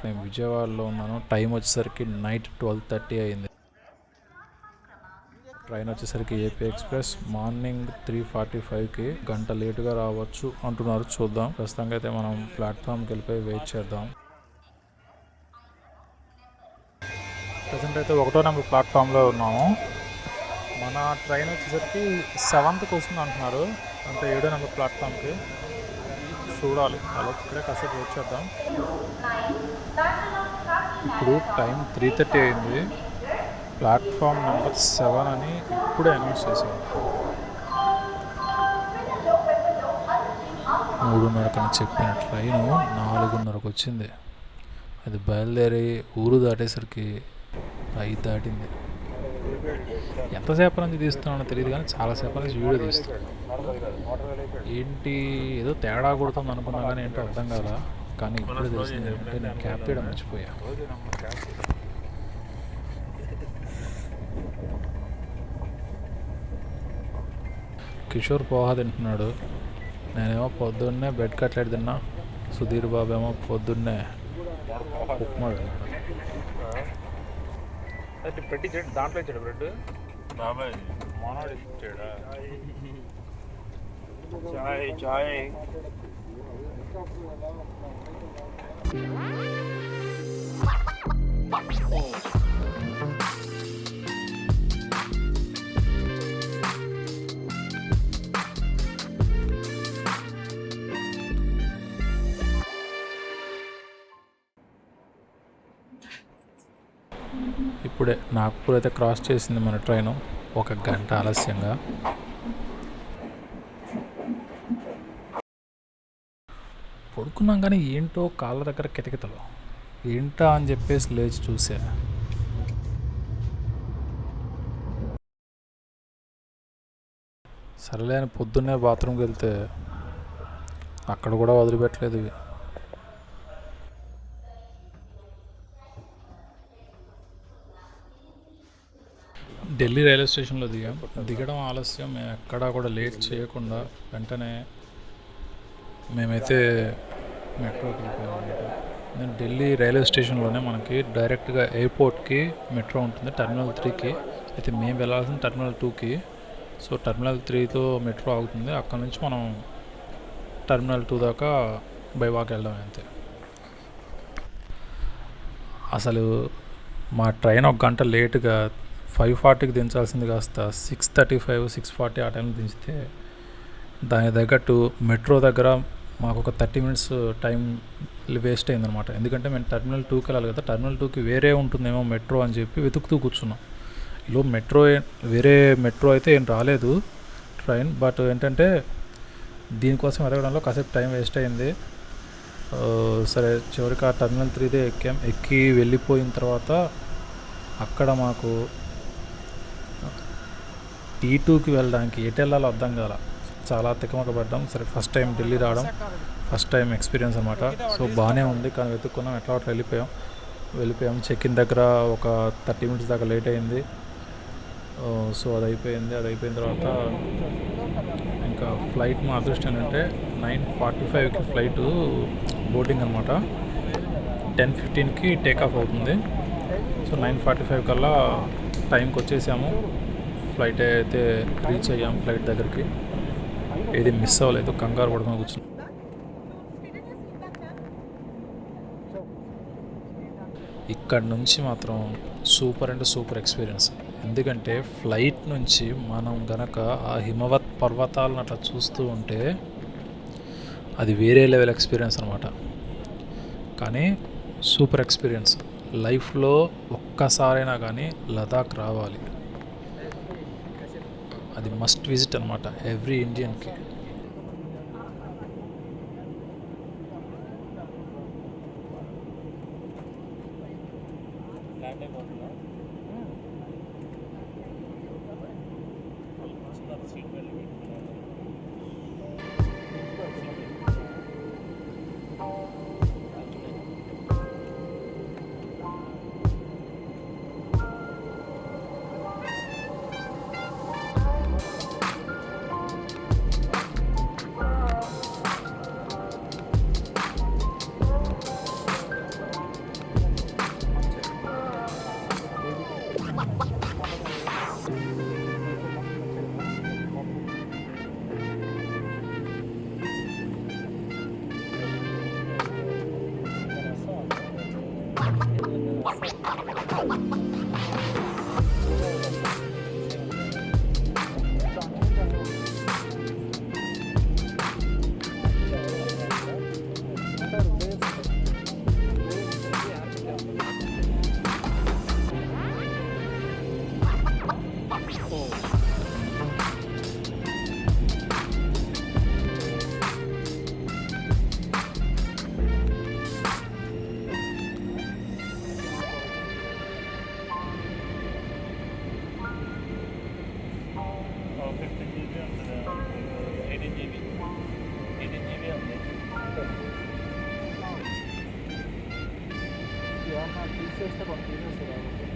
నేను విజయవాడలో ఉన్నాను. టైం వచ్చేసరికి నైట్ 12:30 అయింది. ట్రైన్ వచ్చేసరికి ఏపీ ఎక్స్ప్రెస్ మార్నింగ్ 3:45కి గంట లేటుగా రావచ్చు అంటున్నారు. చూద్దాం. ప్రస్తుతానికి అయితే మనం ప్లాట్ఫామ్కి వెళ్ళిపోయి వెయిట్ చేద్దాం. ప్రజెంట్ అయితే 1వ నెంబర్ ప్లాట్ఫామ్లో ఉన్నాము. మన ట్రైన్ వచ్చేసరికి 7కి వస్తుంది అంటున్నారు, అంటే 7వ నెంబర్ ప్లాట్ఫామ్కి. చూడాలి, అలా ఇక్కడే కాసేపు వెయిట్ చేద్దాం. ఇప్పుడు టైం 3:30 అయింది. ప్లాట్ఫామ్ నెంబర్ 7 అని ఇప్పుడే అనౌన్స్ చేశారు. 3:30 చెప్పిన ట్రైను 4:30కు వచ్చింది. అది బయలుదేరి ఊరు దాటేసరికి 5 దాటింది. ఎంతసేపు నుంచి తీస్తున్నానో తెలియదు కానీ చాలాసేపు నుంచి వీడియో తీస్తున్నాను. ఏంటి ఏదో తేడా కొడుతుంది అనుకున్నా కానీ ఏంటో అర్థం కాల. కానీ ఇప్పుడు తెలిసింది అంటే నేను క్యాప్ చేయడం మర్చిపోయా. కిషోర్ పోహా తింటున్నాడు, నేనేమో పొద్దున్నే బెడ్ కట్లెట్ తిన్నా. సుధీర్ బాబు ఏమో పొద్దున్నే ఉప్మా తిన్నాడు. పెట్టి దాంట్లో ఇచ్చాడు బ్రెడ్. బాబాయ్ మనోడు ఇచ్చాడా? చాయ్ చాయ్. ఇప్పుడే నాగ్పూర్ అయితే క్రాస్ చేసింది మన ట్రైను 1 గంట ఆలస్యంగా. పడుకున్నాం కానీ ఏంటో కాళ్ళ దగ్గర కితకితలు ఏంటా అని చెప్పేసి లేచి చూసా. సరేలే అని పొద్దున్నే బాత్రూమ్కి వెళ్తే అక్కడ కూడా వదిలిపెట్టలేదు ఇవి. ఢిల్లీ రైల్వే స్టేషన్లో దిగడం ఆలస్యం. మేము ఎక్కడా కూడా లేట్ చేయకుండా వెంటనే మేమైతే మెట్రోకి వెళ్ళిపోయాం అనమాట. నేను ఢిల్లీ రైల్వే స్టేషన్లోనే మనకి డైరెక్ట్గా ఎయిర్పోర్ట్కి మెట్రో ఉంటుంది, టెర్మినల్ 3కి. అయితే మేము వెళ్ళాల్సిన టెర్మినల్ 2కి. సో టెర్మినల్ 3తో మెట్రో ఆగుతుంది. అక్కడ నుంచి మనం టెర్మినల్ 2 దాకా బై వాక్ వెళ్దాం అంతే. అసలు మా ట్రైన్ 1 గంట లేటుగా 5:40కి దించాల్సింది కాస్త 6:35, 6:40 ఆ టైంలో దించితే దాని తగ్గట్టు మెట్రో దగ్గర మాకు ఒక 30 మినిట్స్ టైం వేస్ట్ అయిందనమాట. ఎందుకంటే మేము టెర్మినల్ 2కి వెళ్ళాలి కదా, టెర్మినల్ 2కి వేరే ఉంటుందేమో మెట్రో అని చెప్పి వెతుకుతూ కూర్చున్నాం. ఈలో వేరే మెట్రో అయితే ఏం రాలేదు ట్రైన్. బట్ ఏంటంటే దీనికోసం వెతకడంలో కాసేపు టైం వేస్ట్ అయింది. సరే చివరికి ఆ టెర్మినల్ 3దే ఎక్కి వెళ్ళిపోయిన తర్వాత అక్కడ మాకు T2కి వెళ్ళడానికి ఎటు వెళ్ళాలో అర్థం కాల. చాలా తికమక పడ్డాం. సరే ఫస్ట్ టైం ఢిల్లీ రావడం, ఫస్ట్ టైం ఎక్స్పీరియన్స్ అనమాట. సో బాగానే ఉంది కానీ వెతుక్కున్నాం, ఎట్లా అట్లా వెళ్ళిపోయాం. చెక్ ఇన్ దగ్గర ఒక 30 మినిట్స్ దాకా లేట్ అయింది. సో అది అయిపోయిన తర్వాత ఇంకా ఫ్లైట్ మా అదృష్టం ఏంటంటే 9:45కి ఫ్లైట్ బోర్డింగ్ అనమాట. 10:15కి టేక్ ఆఫ్ అవుతుంది. సో 9:45 కల్లా టైంకి వచ్చేసాము. ఫ్లైట్ అయితే రీచ్ అయ్యాం. ఫ్లైట్ దగ్గరికి ఏది మిస్ అవ్వలేదు, కంగారు పడుకుని కూర్చున్నాం. ఇక్కడ నుంచి మాత్రం సూపర్ అంటే సూపర్ ఎక్స్పీరియన్స్. ఎందుకంటే ఫ్లైట్ నుంచి మనం గనక ఆ హిమవత్ పర్వతాలను అట్లా చూస్తూ ఉంటే అది వేరే లెవెల్ ఎక్స్పీరియన్స్ అనమాట. కానీ సూపర్ ఎక్స్పీరియన్స్. లైఫ్లో ఒక్కసారైనా కానీ లదాఖ్ రావాలి. అది మస్ట్ విజిట్ అనమాట ఎవ్రీ ఇండియన్కి. ఏమన్నా తీసేస్తే కొన్ని తీసేస్తే కాబట్టి